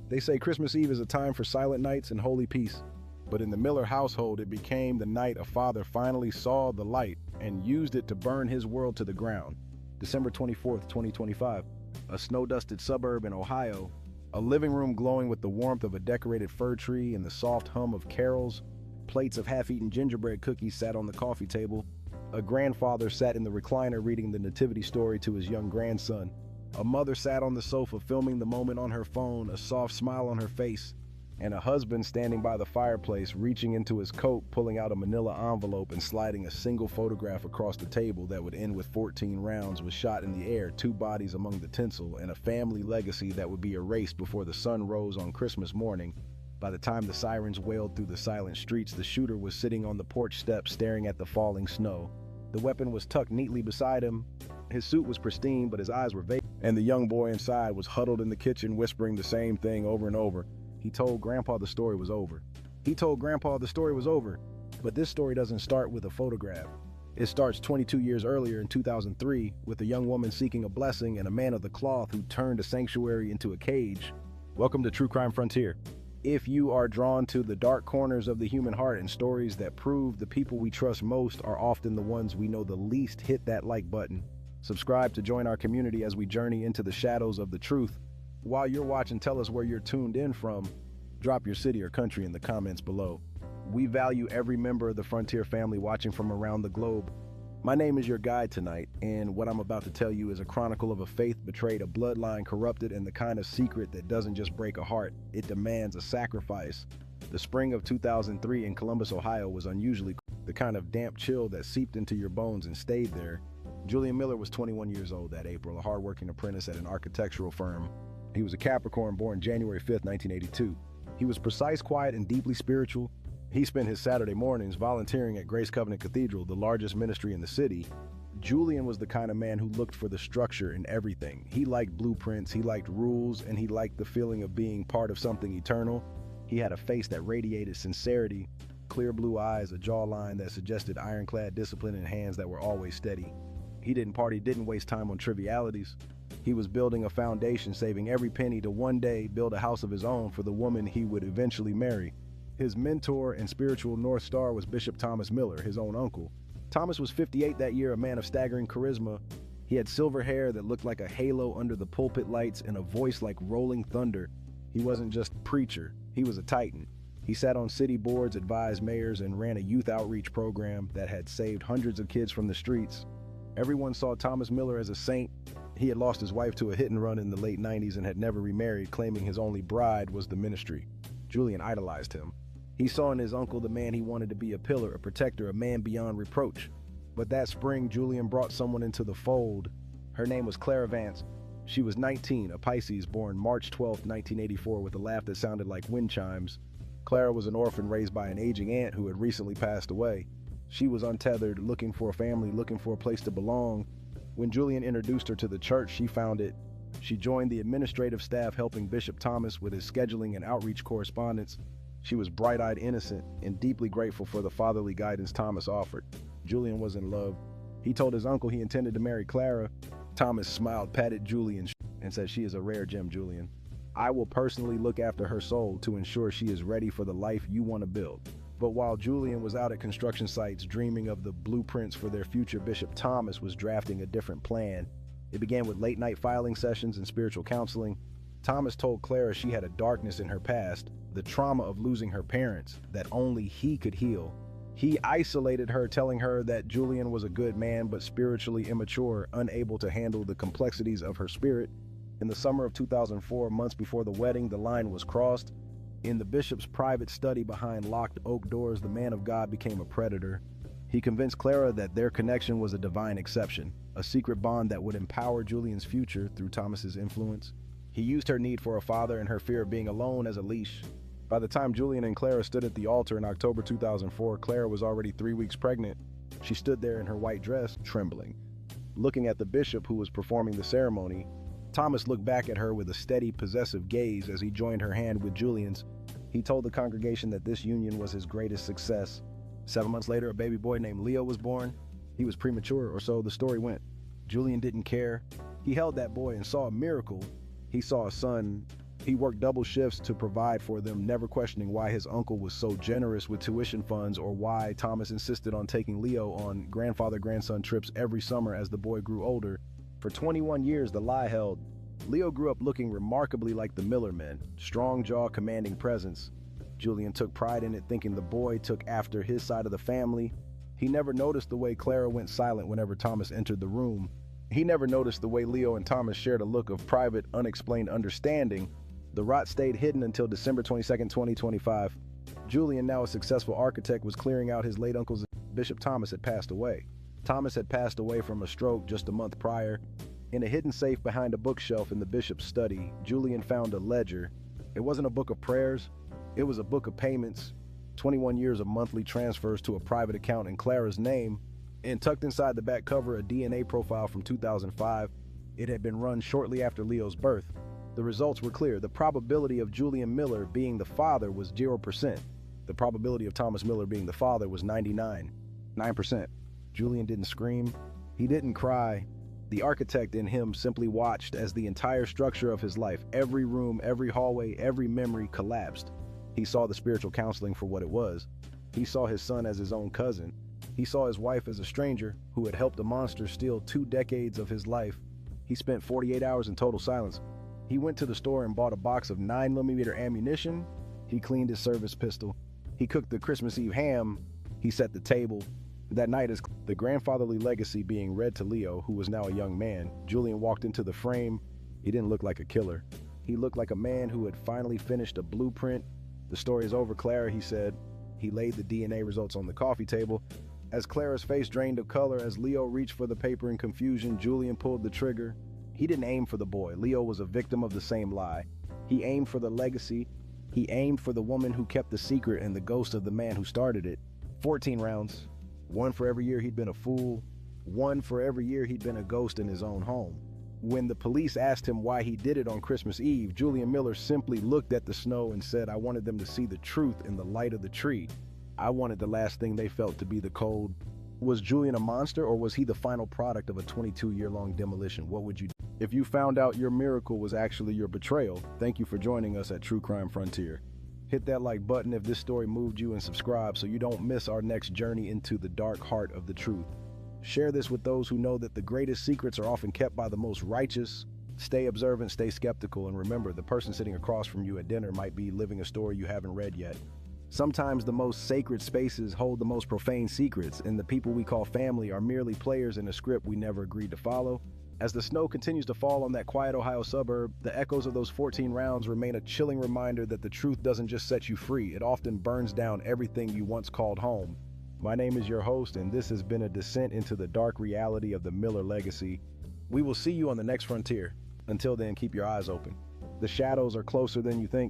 They say Christmas Eve is a time for silent nights and holy peace. But in the Miller household, it became the night a father finally saw the light and used it to burn his world to the ground. December 24th, 2025. A snow-dusted suburb in Ohio. A living room glowing with the warmth of a decorated fir tree and the soft hum of carols. Plates of half-eaten gingerbread cookies sat on the coffee table. A grandfather sat in the recliner reading the nativity story to his young grandson. A mother sat on the sofa filming the moment on her phone, a soft smile on her face. And a husband standing by the fireplace, reaching into his coat, pulling out a manila envelope and sliding a single photograph across the table that would end with 14 rounds was shot in the air, 2 bodies among the tinsel, and a family legacy that would be erased before the sun rose on Christmas morning. By the time the sirens wailed through the silent streets, the shooter was sitting on the porch steps staring at the falling snow. The weapon was tucked neatly beside him. His suit was pristine, but his eyes were vacant, and the young boy inside was huddled in the kitchen whispering the same thing over and over. He told Grandpa the story was over. He told Grandpa the story was over. But this story doesn't start with a photograph. It starts 22 years earlier in 2003 with a young woman seeking a blessing and a man of the cloth who turned a sanctuary into a cage. Welcome to True Crime Frontier. If you are drawn to the dark corners of the human heart and stories that prove the people we trust most are often the ones we know the least, hit that like button. Subscribe to join our community as we journey into the shadows of the truth. While you're watching, tell us where you're tuned in from. Drop your city or country in the comments below. We value every member of the Frontier family watching from around the globe. My name is your guide tonight, and what I'm about to tell you is a chronicle of a faith betrayed, a bloodline corrupted, and the kind of secret that doesn't just break a heart, it demands a sacrifice. The spring of 2003 in Columbus, Ohio was unusually cold, the kind of damp chill that seeped into your bones and stayed there. Julian Miller was 21 years old that April, a hardworking apprentice at an architectural firm. He was a Capricorn born January 5th, 1982. He was precise, quiet, and deeply spiritual. He spent his Saturday mornings volunteering at Grace Covenant Cathedral, the largest ministry in the city. Julian was the kind of man who looked for the structure in everything. He liked blueprints, he liked rules, and he liked the feeling of being part of something eternal. He had a face that radiated sincerity, clear blue eyes, a jawline that suggested ironclad discipline, and hands that were always steady. He didn't party, didn't waste time on trivialities. He was building a foundation, saving every penny to one day build a house of his own for the woman he would eventually marry. His mentor and spiritual North Star was Bishop Thomas Miller, his own uncle. Thomas was 58 that year, a man of staggering charisma. He had silver hair that looked like a halo under the pulpit lights and a voice like rolling thunder. He wasn't just a preacher, he was a titan. He sat on city boards, advised mayors, and ran a youth outreach program that had saved hundreds of kids from the streets. Everyone saw Thomas Miller as a saint. He had lost his wife to a hit and run in the late 90s and had never remarried, claiming his only bride was the ministry. Julian idolized him. He saw in his uncle the man he wanted to be, a pillar, a protector, a man beyond reproach. But that spring, Julian brought someone into the fold. Her name was Clara Vance. She was 19, a Pisces born March 12, 1984, with a laugh that sounded like wind chimes. Clara was an orphan raised by an aging aunt who had recently passed away. She was untethered, looking for a family, looking for a place to belong. When Julian introduced her to the church, she found it. She joined the administrative staff helping Bishop Thomas with his scheduling and outreach correspondence. She was bright-eyed, innocent, and deeply grateful for the fatherly guidance Thomas offered. Julian was in love. He told his uncle he intended to marry Clara. Thomas smiled, patted Julian, and said, "She is a rare gem, Julian. I will personally look after her soul to ensure she is ready for the life you want to build." But while Julian was out at construction sites dreaming of the blueprints for their future, Bishop Thomas was drafting a different plan. It began with late-night filing sessions and spiritual counseling. Thomas told Clara she had a darkness in her past, the trauma of losing her parents, that only he could heal. He isolated her, telling her that Julian was a good man but spiritually immature, unable to handle the complexities of her spirit. In the summer of 2004, months before the wedding, the line was crossed. In the bishop's private study behind locked oak doors, the man of God became a predator. He convinced Clara that their connection was a divine exception, a secret bond that would empower Julian's future through Thomas's influence. He used her need for a father and her fear of being alone as a leash. By the time Julian and Clara stood at the altar in October 2004, Clara was already 3 weeks pregnant. She stood there in her white dress, trembling. Looking at the bishop who was performing the ceremony, Thomas looked back at her with a steady, possessive gaze as he joined her hand with Julian's. He told the congregation that this union was his greatest success. 7 months later, a baby boy named Leo was born. He was premature, or so the story went. Julian didn't care. He held that boy and saw a miracle. He saw a son He worked double shifts to provide for them, never questioning why his uncle was so generous with tuition funds or why Thomas insisted on taking Leo on grandfather-grandson trips every summer as the boy grew older. For 21 years, the lie held. Leo grew up looking remarkably like the Miller men, strong jaw, commanding presence. Julian took pride in it, thinking the boy took after his side of the family. He never noticed the way Clara went silent whenever Thomas entered the room. He never noticed the way Leo and Thomas shared a look of private, unexplained understanding. The rot stayed hidden until December 22, 2025. Julian, now a successful architect, was clearing out his late uncle's. Bishop Thomas had passed away. Thomas had passed away from a stroke just a month prior. In a hidden safe behind a bookshelf in the bishop's study, Julian found a ledger. It wasn't a book of prayers, it was a book of payments, 21 years of monthly transfers to a private account in Clara's name, and tucked inside the back cover a DNA profile from 2005. It had been run shortly after Leo's birth. The results were clear. The probability of Julian Miller being the father was 0%. The probability of Thomas Miller being the father was 9%. Julian didn't scream. He didn't cry. The architect in him simply watched as the entire structure of his life, every room, every hallway, every memory collapsed. He saw the spiritual counseling for what it was. He saw his son as his own cousin. He saw his wife as a stranger who had helped a monster steal 2 decades of his life. He spent 48 hours in total silence. He went to the store and bought a box of 9mm ammunition. He cleaned his service pistol. He cooked the Christmas Eve ham. He set the table. That night, as the grandfatherly legacy being read to Leo, who was now a young man, Julian walked into the frame. He didn't look like a killer. He looked like a man who had finally finished a blueprint. "The story is over, Clara," he said. He laid the DNA results on the coffee table. As Clara's face drained of color, as Leo reached for the paper in confusion, Julian pulled the trigger. He didn't aim for the boy. Leo was a victim of the same lie. He aimed for the legacy. He aimed for the woman who kept the secret and the ghost of the man who started it. 14 rounds. 1 for every year he'd been a fool. 1 for every year he'd been a ghost in his own home. When the police asked him why he did it on Christmas Eve, Julian Miller simply looked at the snow and said, "I wanted them to see the truth in the light of the tree. I wanted the last thing they felt to be the cold." Was Julian a monster, or was he the final product of a 22-year-long demolition? What would you do? If you found out your miracle was actually your betrayal, thank you for joining us at True Crime Frontier. Hit that like button if this story moved you, and subscribe so you don't miss our next journey into the dark heart of the truth. Share this with those who know that the greatest secrets are often kept by the most righteous. Stay observant, stay skeptical, and remember, the person sitting across from you at dinner might be living a story you haven't read yet. Sometimes the most sacred spaces hold the most profane secrets, and the people we call family are merely players in a script we never agreed to follow. As the snow continues to fall on that quiet Ohio suburb, the echoes of those 14 rounds remain a chilling reminder that the truth doesn't just set you free, it often burns down everything you once called home. My name is your host, and this has been a descent into the dark reality of the Miller legacy. We will see you on the next frontier. Until then, keep your eyes open. The shadows are closer than you think.